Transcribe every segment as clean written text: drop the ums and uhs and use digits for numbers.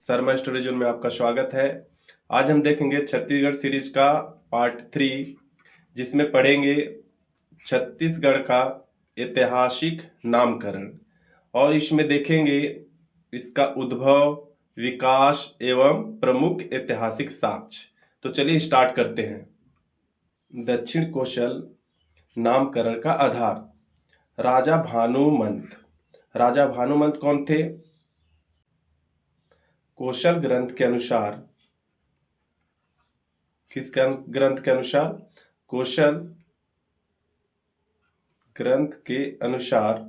Sharma story zone में आपका स्वागत है। आज हम देखेंगे छत्तीसगढ़ सीरीज का पार्ट 3, जिसमें पढ़ेंगे छत्तीसगढ़ का ऐतिहासिक नामकरण और इसमें देखेंगे इसका उद्भव, विकास एवं प्रमुख ऐतिहासिक साक्ष्य। तो चलिए स्टार्ट करते हैं। दक्षिण कौशल नामकरण का आधार राजा भानुमंत। राजा भानुमंत कौन थे? कौशल ग्रंथ के अनुसार, किस ग्रंथ के अनुसार? कौशल ग्रंथ के अनुसार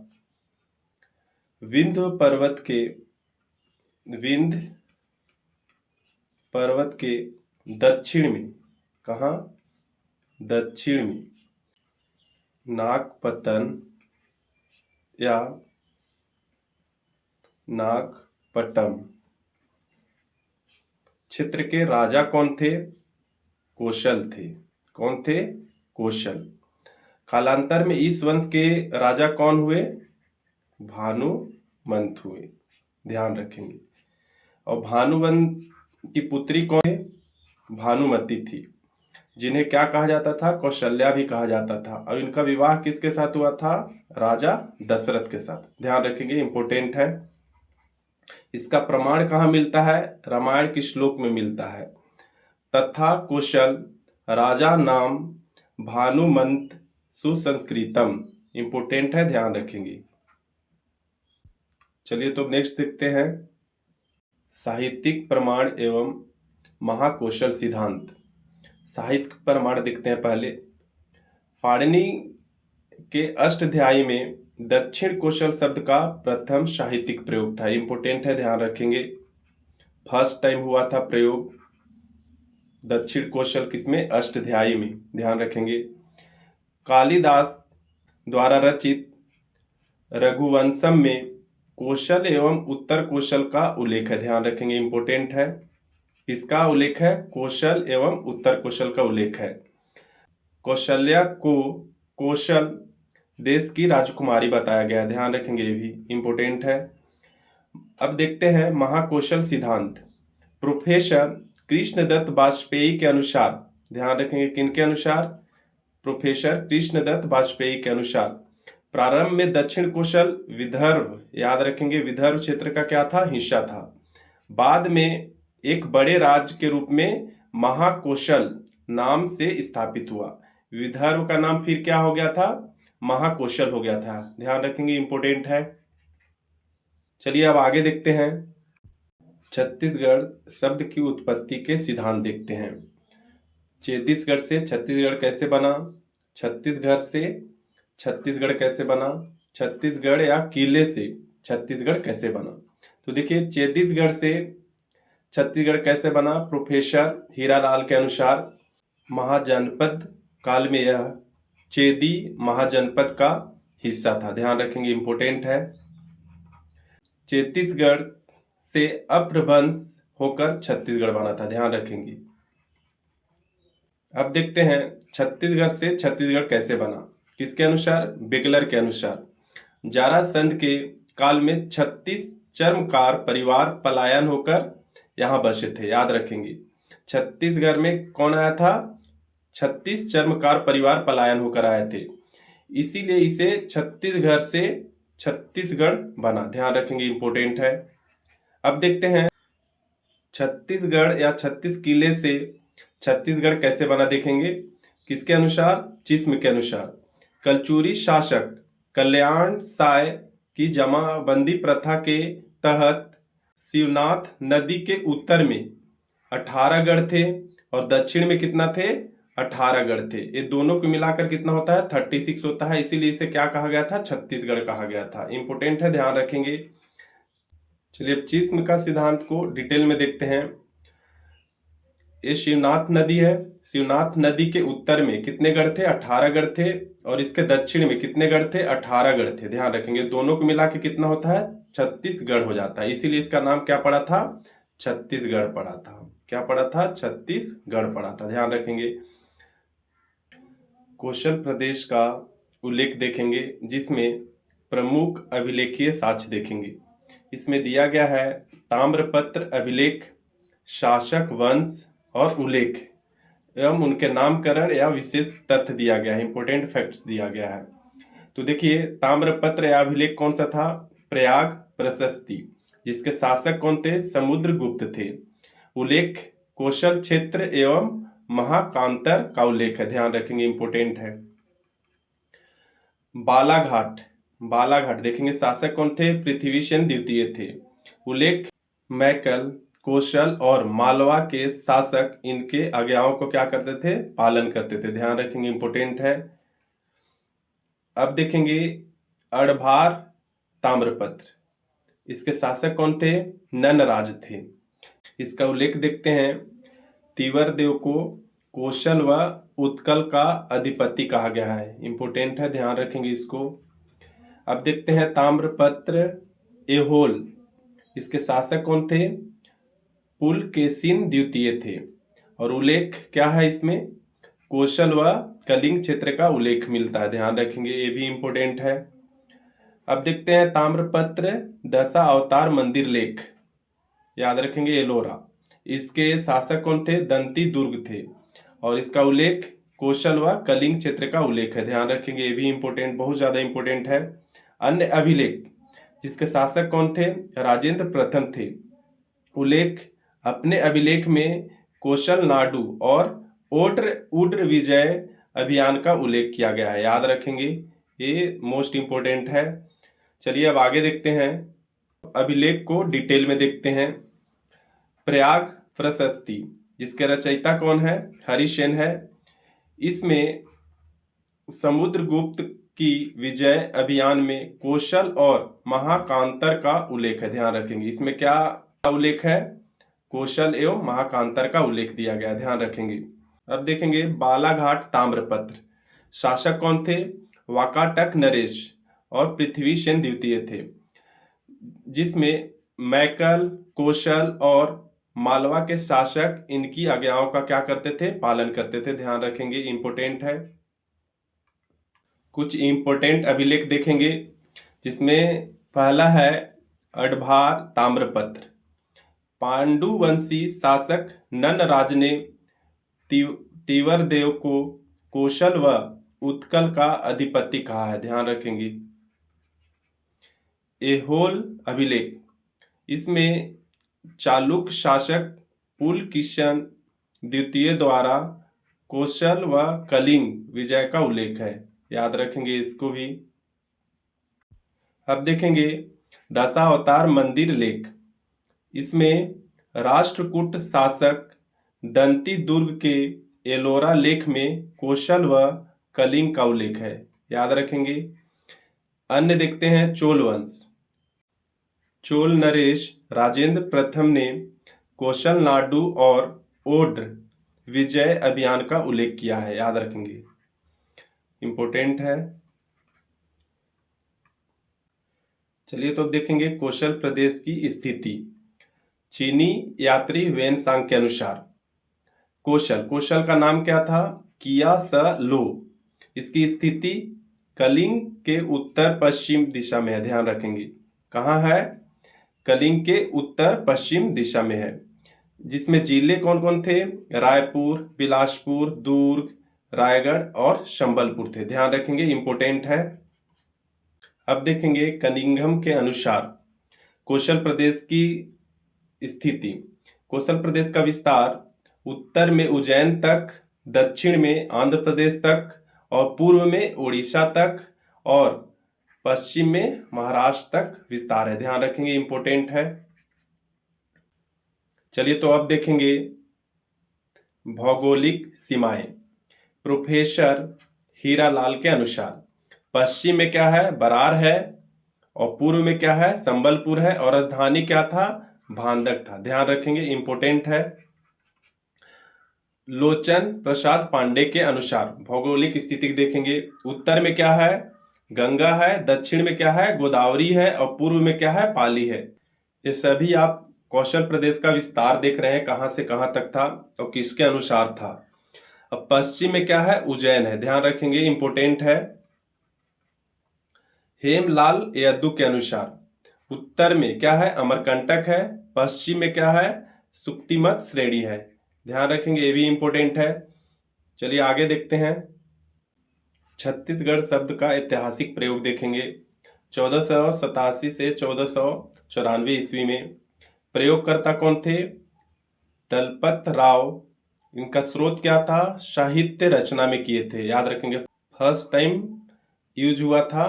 विंध्य पर्वत के दक्षिण में, कहाँ? दक्षिण में नागपतन या नागपट्टम क्षेत्र के राजा कौन थे? कौशल थे। कौन थे? कौशल। कालांतर में इस वंश के राजा कौन हुए? भानुमंत हुए, ध्यान रखेंगे। और भानुमंत की पुत्री कौन है? भानुमति थी, जिन्हें क्या कहा जाता था? कौशल्या भी कहा जाता था। और इनका विवाह किसके साथ हुआ था? राजा दशरथ के साथ। ध्यान रखेंगे, इंपोर्टेंट है। इसका प्रमाण कहाँ मिलता है? रामायण के श्लोक में मिलता है। तथा कौशल राजा नाम भानुमंत सुसंस्कृतम। इंपोर्टेंट है, ध्यान रखेंगे। चलिए तो नेक्स्ट देखते हैं, साहित्यिक प्रमाण एवं महाकौशल सिद्धांत। साहित्य प्रमाण देखते हैं पहले। पाणिनि के अष्टाध्यायी में दक्षिण कौशल शब्द का प्रथम साहित्यिक प्रयोग था। इंपोर्टेंट है, ध्यान रखेंगे। फर्स्ट टाइम हुआ था प्रयोग दक्षिण कौशल, किसमें? अष्टाध्यायी में, ध्यान रखेंगे। कालिदास द्वारा रचित रघुवंशम में कौशल एवं उत्तर कौशल का उल्लेख है, ध्यान रखेंगे। इंपोर्टेंट है। किसका उल्लेख है? कौशल एवं उत्तर कौशल का उल्लेख है। कौशल्या को कौशल देश की राजकुमारी बताया गया, ध्यान रखेंगे, ये भी इंपोर्टेंट है। अब देखते हैं महाकौशल सिद्धांत। प्रोफेसर कृष्णदत्त वाजपेयी के अनुसार, ध्यान रखेंगे, किनके अनुसार? प्रोफेसर कृष्णदत्त वाजपेयी के अनुसार प्रारंभ में दक्षिण कौशल विदर्भ, याद रखेंगे, विदर्भ क्षेत्र का क्या था? हिस्सा था। बाद में एक बड़े राज्य के रूप में महाकौशल नाम से स्थापित हुआ। विदर्भ का नाम फिर क्या हो गया था? महाकौशल हो गया था, ध्यान रखेंगे, इंपोर्टेंट है। चलिए अब आगे देखते हैं, छत्तीसगढ़ शब्द की उत्पत्ति के सिद्धांत देखते हैं। छत्तीसगढ़ से छत्तीसगढ़ कैसे बना? छत्तीसगढ़ से छत्तीसगढ़ कैसे बना? छत्तीसगढ़ या किले से छत्तीसगढ़ कैसे बना? तो देखिए, छत्तीसगढ़ से छत्तीसगढ़ कैसे बना? प्रोफेसर हीरालाल के अनुसार महाजनपद काल में यह चेदी महाजनपद का हिस्सा था, ध्यान रखेंगे, इंपोर्टेंट है। छत्तीसगढ़ से अपभ्रंश होकर छत्तीसगढ़ बना था, ध्यान रखेंगे। अब देखते हैं छत्तीसगढ़ से छत्तीसगढ़ कैसे बना, किसके अनुसार? बिगलर के अनुसार। जरासंध के काल में 36 चर्मकार परिवार पलायन होकर यहाँ बसे थे, याद रखेंगे। छत्तीसगढ़ में कौन आया था? 36 चर्मकार परिवार पलायन होकर आए थे, इसीलिए इसे छत्तीसगढ़ से छत्तीसगढ़ बना, ध्यान रखेंगे, इंपोर्टेंट है। अब देखते हैं छत्तीसगढ़ या 36 किले से छत्तीसगढ़ कैसे बना, देखेंगे, किसके अनुसार? चिस्म के अनुसार। कलचुरी शासक कल्याण साय की जमाबंदी प्रथा के तहत शिवनाथ नदी के उत्तर में 18 गढ़ थे और दक्षिण में कितना थे? 18 गढ़ थे। ये दोनों को मिलाकर कितना होता है? 36 होता है, इसीलिए इसे क्या कहा गया था? छत्तीसगढ़ कहा गया था, इंपोर्टेंट है, ध्यान रखेंगे। चलिए अब चिस्म का सिद्धांत को डिटेल में देखते हैं। ये शिवनाथ नदी है, शिवनाथ नदी के उत्तर में कितने गढ़ थे? 18 गढ़ थे। और इसके दक्षिण में कितने गढ़ थे? 18 गढ़ थे, ध्यान रखेंगे। दोनों को मिला के कितना होता है? 36 गढ़ हो जाता है, इसीलिए इसका नाम क्या पड़ा था? छत्तीसगढ़ पड़ा था। क्या पड़ा था? छत्तीसगढ़ पड़ा था, ध्यान रखेंगे। कौशल प्रदेश का उल्लेख देखेंगे, जिसमें प्रमुख अभिलेखीय साक्ष्य देखेंगे। इसमें दिया गया है ताम्रपत्र अभिलेख, शासक वंश और उल्लेख एवं उनके नामकरण या विशेष तथ्य दिया गया है, इंपोर्टेंट फैक्ट्स दिया गया है। तो देखिए ताम्रपत्र या अभिलेख कौन सा था? प्रयाग प्रशस्ति, जिसके शासक कौन थे? समुद्रगुप्त थे। उल्लेख कौशल क्षेत्र एवं महाकांतर का उल्लेख है, ध्यान रखेंगे, इंपोर्टेंट है। बालाघाट, बालाघाट देखेंगे शासक कौन थे? पृथ्वीसेन द्वितीय थे। उल्लेख मैकल, कौशल और मालवा के शासक इनके आज्ञाओं को क्या करते थे? पालन करते थे, ध्यान रखेंगे, इंपोर्टेंट है। अब देखेंगे अड़भार ताम्रपत्र, इसके शासक कौन थे? ननराज थे। इसका उल्लेख देखते हैं, तीवरदेव को कौशल व उत्कल का अधिपति कहा गया है, इंपोर्टेंट है, ध्यान रखेंगे इसको। अब देखते हैं ताम्रपत्र एहोल, इसके शासक कौन थे? पुलकेशिन द्वितीय थे। और उल्लेख क्या है इसमें? कौशल व कलिंग क्षेत्र का उल्लेख मिलता है, ध्यान रखेंगे, ये भी इंपोर्टेंट है। अब देखते हैं ताम्रपत्र दशा अवतार मंदिर लेख, याद रखेंगे, एलोरा, इसके शासक कौन थे? दंती दुर्ग थे। और इसका उल्लेख कौशल व कलिंग क्षेत्र का उल्लेख है, ध्यान रखेंगे, ये भी इंपोर्टेंट, बहुत ज्यादा इंपोर्टेंट है। अन्य अभिलेख, जिसके शासक कौन थे? राजेंद्र प्रथम थे। उल्लेख अपने अभिलेख में कौशल नाडु और उड्र विजय अभियान का उल्लेख किया गया है, याद रखेंगे, ये मोस्ट इंपोर्टेंट है। चलिए अब आगे देखते हैं, अभिलेख को डिटेल में देखते हैं। प्रयाग प्रशस्ति, जिसके रचयिता कौन है? हरिसेन है। इसमें समुद्रगुप्त की विजय अभियान में कौशल और महाकांतर का उल्लेख है, ध्यान रखेंगे, इसमें क्या उल्लेख है? कौशल एवं महाकांतर का उल्लेख दिया गया, ध्यान रखेंगे। अब देखेंगे बालाघाट ताम्रपत्र, शासक कौन थे? वाकाटक नरेश और पृथ्वीसेन द्वितीय थे, जिसमें मैकल, कौशल और मालवा के शासक इनकी आज्ञाओं का क्या करते थे? पालन करते थे, ध्यान रखेंगे, इंपोर्टेंट है। कुछ इंपोर्टेंट अभिलेख देखेंगे, जिसमें पहला है अड़भार ताम्रपत्र। पांडुवंशी शासक ननराज ने तीवरदेव को कौशल व उत्कल का अधिपति कहा है, ध्यान रखेंगे। एहोल अभिलेख, इसमें चालुक्य शासक पुलकेशिन द्वितीय द्वारा कौशल व कलिंग विजय का उल्लेख है, याद रखेंगे इसको भी। अब देखेंगे दशावतार मंदिर लेख, इसमें राष्ट्रकूट शासक दंती दुर्ग के एलोरा लेख में कौशल व कलिंग का उल्लेख है, याद रखेंगे। अन्य देखते हैं चोल वंश, चोल नरेश राजेंद्र प्रथम ने कौशल नाडु और ओड्र विजय अभियान का उल्लेख किया है, याद रखेंगे, इंपोर्टेंट है। चलिए तो अब देखेंगे कौशल प्रदेश की स्थिति। चीनी यात्री वेनसांग के अनुसार कौशल का नाम क्या था? किया स लो। इसकी स्थिति कलिंग के उत्तर पश्चिम दिशा में है, ध्यान रखेंगे, कहाँ है? कलिंग के उत्तर पश्चिम दिशा में है, जिसमें जिले कौन कौन थे? रायपुर, बिलासपुर, दुर्ग, रायगढ़ और संबलपुर थे, ध्यान रखेंगे, इंपोर्टेंट है। अब देखेंगे कनिंघम के अनुसार कौशल प्रदेश की स्थिति। कौशल प्रदेश का विस्तार उत्तर में उज्जैन तक, दक्षिण में आंध्र प्रदेश तक और पूर्व में उड़ीसा तक और पश्चिम में महाराष्ट्र तक विस्तार है, ध्यान रखेंगे, इंपोर्टेंट है। चलिए तो अब देखेंगे भौगोलिक सीमाएं। प्रोफेसर हीरालाल के अनुसार पश्चिम में क्या है? बरार है, और पूर्व में क्या है? संबलपुर है, और राजधानी क्या था? भांदक था, ध्यान रखेंगे, इंपोर्टेंट है। लोचन प्रसाद पांडे के अनुसार भौगोलिक स्थिति देखेंगे, उत्तर में क्या है? गंगा है, दक्षिण में क्या है? गोदावरी है, और पूर्व में क्या है? पाली है। ये सभी आप कौशल प्रदेश का विस्तार देख रहे हैं, कहां से कहां तक था और किसके अनुसार था। अब पश्चिम में क्या है? उज्जैन है, ध्यान रखेंगे, इंपोर्टेंट है। हेमलाल यादव के अनुसार उत्तर में क्या है, अमरकंटक है। पश्चिम में क्या है, सुक्तिमत श्रेणी है। ध्यान रखेंगे, ये भी इंपॉर्टेंट है। चलिए आगे देखते हैं। छत्तीसगढ़ शब्द का ऐतिहासिक प्रयोग देखेंगे। 1487 से 1494 ईस्वी में प्रयोगकर्ता कौन थे, दलपत राव। इनका स्रोत क्या था, साहित्य रचना में किए थे। याद रखेंगे, फर्स्ट टाइम यूज हुआ था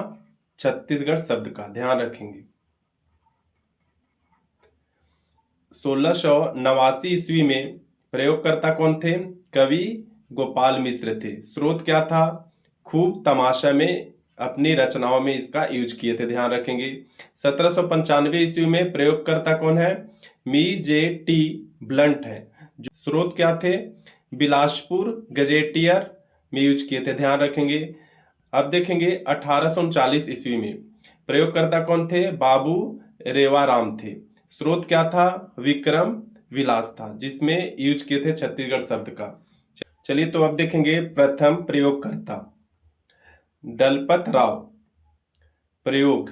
छत्तीसगढ़ शब्द का, ध्यान रखेंगे। 1689 ईस्वी में प्रयोगकर्ता कौन थे, कवि गोपाल मिश्र थे। स्रोत क्या था, खूब तमाशा में अपनी रचनाओं में इसका यूज किए थे। ध्यान रखेंगे। 1795 ईस्वी में प्रयोगकर्ता कौन है, मी जे टी ब्लंट है। जो स्रोत क्या थे, बिलासपुर गजेटियर में यूज किए थे। ध्यान रखेंगे। अब देखेंगे 1839 ईस्वी में प्रयोगकर्ता कौन थे, बाबू रेवाराम थे। स्रोत क्या था, विक्रम विलास था, जिसमें यूज किए थे छत्तीसगढ़ शब्द का। चलिए तो अब देखेंगे प्रथम प्रयोगकर्ता दलपत राव। प्रयोग,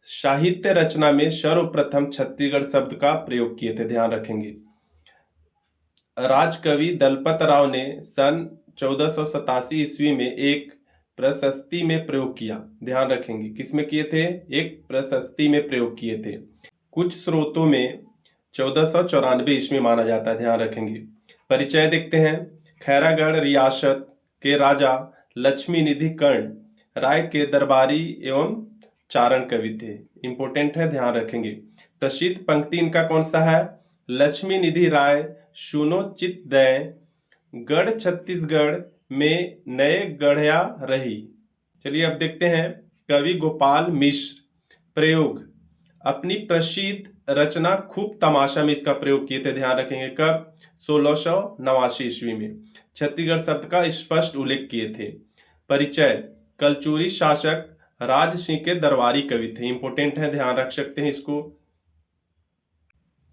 साहित्य रचना में सर्वप्रथम छत्तीसगढ़ शब्द का प्रयोग किए थे। ध्यान रखेंगे। राजकवि दलपत राव ने सन 1487 ईस्वी में एक प्रशस्ति में प्रयोग किया। ध्यान रखेंगे, किसमें किए थे, एक प्रशस्ति में प्रयोग किए थे। कुछ स्रोतों में 1494 ईस्वी माना जाता है। ध्यान रखेंगे। परिचय देखते हैं। खैरागढ़ रियासत के राजा लक्ष्मी निधि कर्ण राय के दरबारी एवं चारण कवि थे। इंपोर्टेंट है, ध्यान रखेंगे। प्रसिद्ध पंक्ति इनका कौन सा है, लक्ष्मी निधि राय सुनो चित दय, गढ़ छत्तीसगढ़ में नए गढ़या रही। चलिए अब देखते हैं। कवि गोपाल मिश्र। प्रयोग, अपनी प्रसिद्ध रचना खूब तमाशा में इसका प्रयोग किए थे। ध्यान रखेंगे, कब, 1689 ईस्वी में छत्तीसगढ़ शब्द का स्पष्ट उल्लेख किए थे। परिचय, कलचुरी शासक राज सिंह के दरबारी कवि थे। इंपोर्टेंट है, ध्यान रख सकते हैं इसको।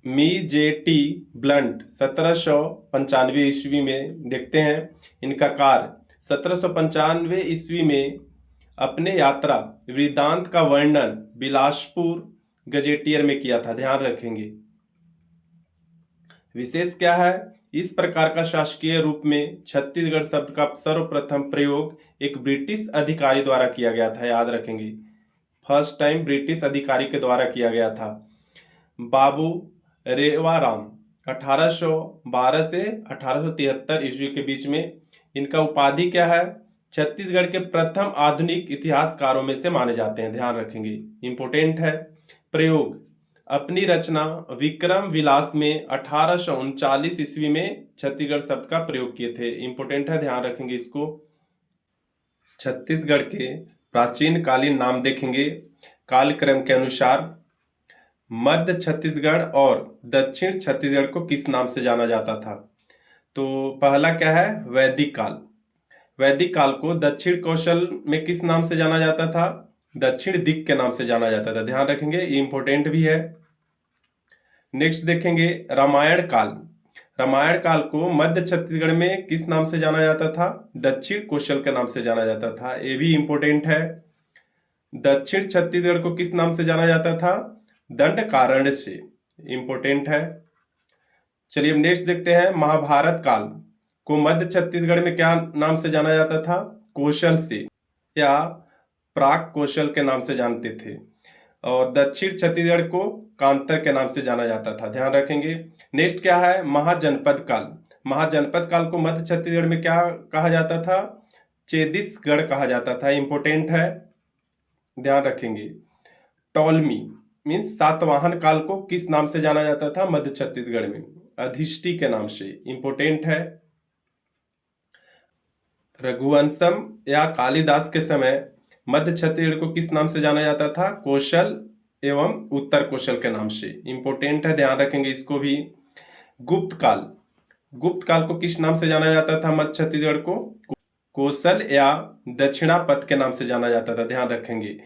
मी जे टी ब्लंट 1795 ईस्वी में देखते हैं। इनका कार्य 1795 ईस्वी में अपने यात्रा वृत्तांत का वर्णन बिलासपुर गजेटियर में किया था। ध्यान रखेंगे। विशेष क्या है, इस प्रकार का शासकीय रूप में छत्तीसगढ़ शब्द का सर्वप्रथम प्रयोग एक ब्रिटिश अधिकारी द्वारा किया गया था। याद रखेंगे, फर्स्ट टाइम ब्रिटिश अधिकारी के द्वारा किया गया था। बाबू रेवाराम 1812 से 1873 ईस्वी के बीच में। इनका उपाधि क्या है, छत्तीसगढ़ के प्रथम आधुनिक इतिहासकारों में से माने जाते हैं। ध्यान रखेंगे, इंपोर्टेंट है। प्रयोग, अपनी रचना विक्रम विलास में 1839 ईस्वी में छत्तीसगढ़ शब्द का प्रयोग किए थे। इंपोर्टेंट है, ध्यान रखेंगे इसको। छत्तीसगढ़ के प्राचीन कालीन नाम देखेंगे। कालक्रम के अनुसार मध्य छत्तीसगढ़ और दक्षिण छत्तीसगढ़ को किस नाम से जाना जाता था, तो पहला क्या है, वैदिक काल। वैदिक काल को दक्षिण कौशल में किस नाम से जाना जाता था, दक्षिण दिक के नाम से जाना जाता था। ध्यान रखेंगे, ये इंपोर्टेंट भी है। नेक्स्ट देखेंगे रामायण काल। रामायण काल को मध्य छत्तीसगढ़ में किस नाम से जाना जाता था, दक्षिण कौशल के नाम से जाना जाता था। ये भी इंपोर्टेंट है। दक्षिण छत्तीसगढ़ को किस नाम से जाना जाता था, दंडकारण्य से। इंपोर्टेंट है। चलिए अब नेक्स्ट देखते हैं। महाभारत काल को मध्य छत्तीसगढ़ में क्या नाम से जाना जाता था, कौशल से या प्राक कौशल के नाम से जानते थे, और दक्षिण छत्तीसगढ़ को कांतर के नाम से जाना जाता था। ध्यान रखेंगे। नेक्स्ट क्या है, महाजनपद काल। महाजनपद काल को मध्य छत्तीसगढ़ में क्या कहा जाता था, चेदिसगढ़ कहा जाता था। इंपोर्टेंट है, ध्यान रखेंगे। टॉलमी मीन्स सातवाहन काल को किस नाम से जाना जाता था मध्य छत्तीसगढ़ में, अधिष्टि के नाम से। इंपोर्टेंट है। रघुवंशम या कालिदास के समय मध्य छत्तीसगढ़ को किस नाम से जाना जाता था, कौशल एवं उत्तर कौशल के नाम से। इंपोर्टेंट है, ध्यान रखेंगे इसको भी। गुप्त काल, गुप्त काल को किस नाम से जाना जाता था मध्य छत्तीसगढ़ को, कौशल या दक्षिणापथ के नाम से जाना जाता था। ध्यान रखेंगे।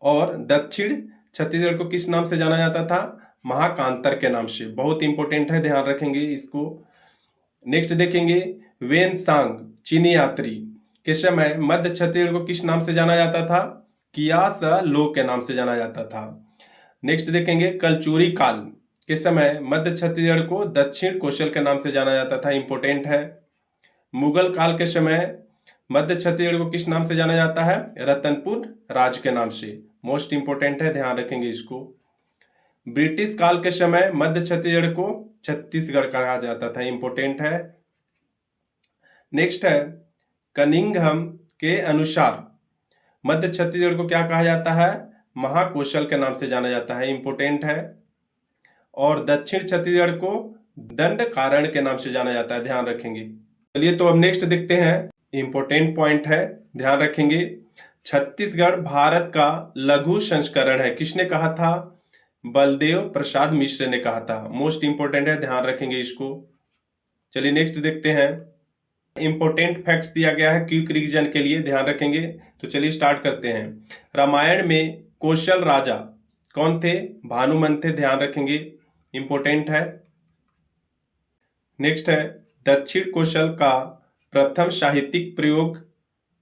और दक्षिण छत्तीसगढ़ को किस नाम से जाना जाता था, महाकांतर के नाम से। बहुत इंपोर्टेंट है, ध्यान रखेंगे इसको। नेक्स्ट देखेंगे वेनसांग चीनी यात्री के समय मध्य छत्तीसगढ़ को किस नाम से जाना जाता था, कियास लो के नाम से जाना जाता था। नेक्स्ट देखेंगे कलचुरी काल के समय मध्य छत्तीसगढ़ को दक्षिण कौशल के नाम से जाना जाता था, इंपोर्टेंट है। मुगल काल के समय मध्य छत्तीसगढ़ को किस नाम से जाना जाता है? रतनपुर राज के नाम से, मोस्ट इंपोर्टेंट है, ध्यान रखेंगे इसको। ब्रिटिश काल के समय मध्य छत्तीसगढ़ को छत्तीसगढ़ कहा जाता था, इंपोर्टेंट है। नेक्स्ट है कनिंघम के अनुसार मध्य छत्तीसगढ़ को क्या कहा जाता है? महाकौशल के नाम से जाना जाता है, इंपोर्टेंट है। और दक्षिण छत्तीसगढ़ को दंडकारण्य के नाम से जाना जाता है, ध्यान रखेंगे। चलिए तो अब नेक्स्ट देखते हैं, इंपोर्टेंट पॉइंट है, ध्यान रखेंगे। छत्तीसगढ़ भारत का लघु संस्करण है, किसने कहा था? बलदेव प्रसाद मिश्र ने कहा था, मोस्ट इंपोर्टेंट है, ध्यान रखेंगे इसको। चलिए नेक्स्ट देखते हैं, इंपोर्टेंट फैक्ट्स दिया गया है क्विक रिवीजन के लिए, ध्यान रखेंगे। तो चलिए स्टार्ट करते हैं। रामायण में कौशल राजा कौन थे? भानुमंत थे, ध्यान रखेंगे, इंपोर्टेंट है। नेक्स्ट है दक्षिण कौशल का प्रथम साहित्यिक प्रयोग,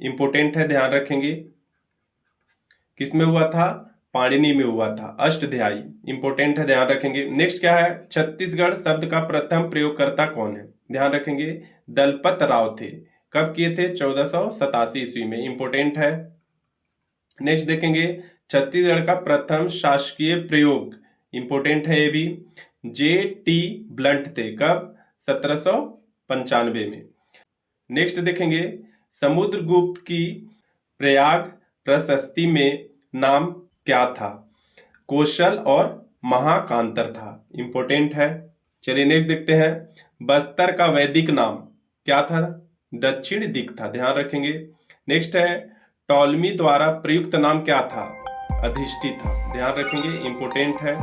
इंपोर्टेंट है, ध्यान रखेंगे। किसमें हुआ था? पाणिनि में हुआ था, अष्टध्यायी, इंपोर्टेंट है, ध्यान रखेंगे। नेक्स्ट क्या है? छत्तीसगढ़ शब्द का प्रथम प्रयोगकर्ता कौन है? ध्यान रखेंगे, दलपत राव थे। कब किए थे? 1487 ईस्वी में, इंपोर्टेंट है। नेक्स्ट देखेंगे छत्तीसगढ़ का प्रथम शासकीय प्रयोग, इंपोर्टेंट है ये भी, J.T. ब्लंट थे। कब? 1795 में। नेक्स्ट देखेंगे समुद्रगुप्त की प्रयाग प्रशस्ति में नाम क्या था? कौशल और महाकांतर था, इंपोर्टेंट है। चलिए नेक्स्ट देखते हैं, बस्तर का वैदिक नाम क्या था? दक्षिण दिक था, ध्यान रखेंगे। नेक्स्ट है टॉलमी द्वारा प्रयुक्त नाम क्या था? अधिष्ठि था, ध्यान रखेंगे, इंपोर्टेंट है।